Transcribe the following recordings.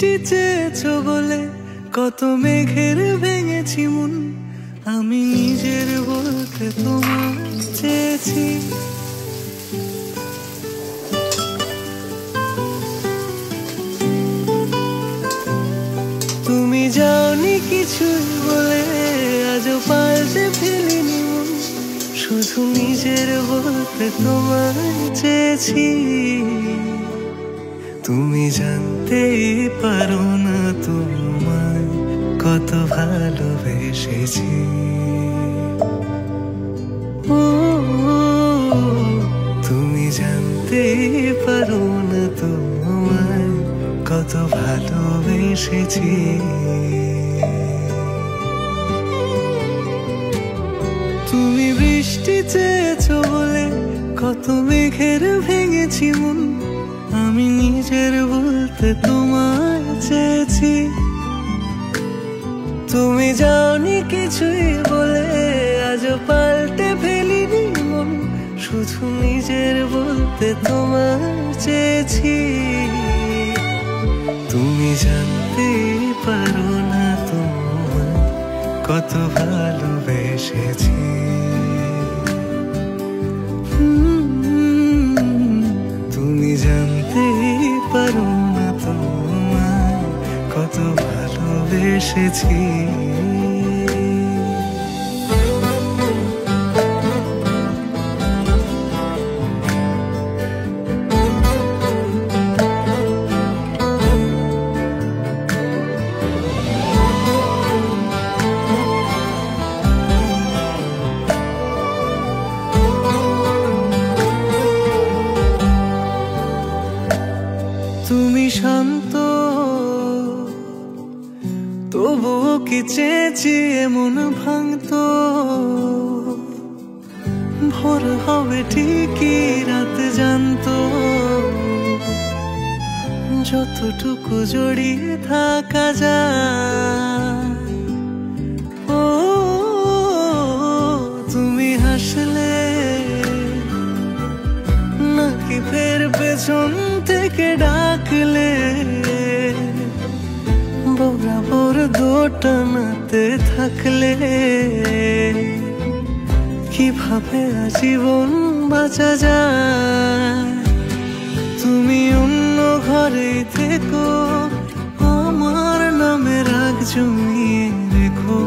বৃষ্টি চেয়েছো বলে কত মেঘের ভেঙেছি মন, আমি নিজের বলতে তোমায় চেয়েছি। তুমি যাওনি কিছুই বলে আজও পাল্টে ফেলিনি মন, শুধু নিজের বলতে তোমায় চেয়েছি। তুমি জানতেই পারো না তোমায় কত ভালোবেসেছি। ও তুমি জানতেই পারো না তোমায় কত ভালোবেসেছি। তুমি বৃষ্টি চেয়েছো বলে কত মেঘের ভেঙেছি মন, আমি নিজের বলতে তোমায় চেয়েছি। তুমি যাওনি কিছুই বলে আজও পাল্টে ফেলিনি মন, শুধু নিজের বলতে তোমায় চেয়েছি। তুমি জানতে পারো না তোমায় কত ভালোবেসেছি। তুমি জানতে পারো না তোমায় কত ভালোবেসেছি। তুমি শান্ত তবুও কি চেয়েছি এমন ভাঙতো, ভোর হবে ঠিকই রাত জানতো, যতটুকু জড়িয়ে থাকা যায়। ও তুমি হাসলে নাকি ফের পেছন থেকে ডাকলে, বরাবর দোটানাতে থাকলে কিভাবে আজীবন বাঁচা যায়। তুমি অন্য ঘরে থেকো, আমার নামে রাগ জমিয়ে রেখো,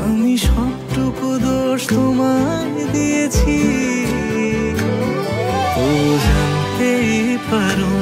আমি সবটুকু দোষ তোমায় দিয়েছি। ও জানতেই পারো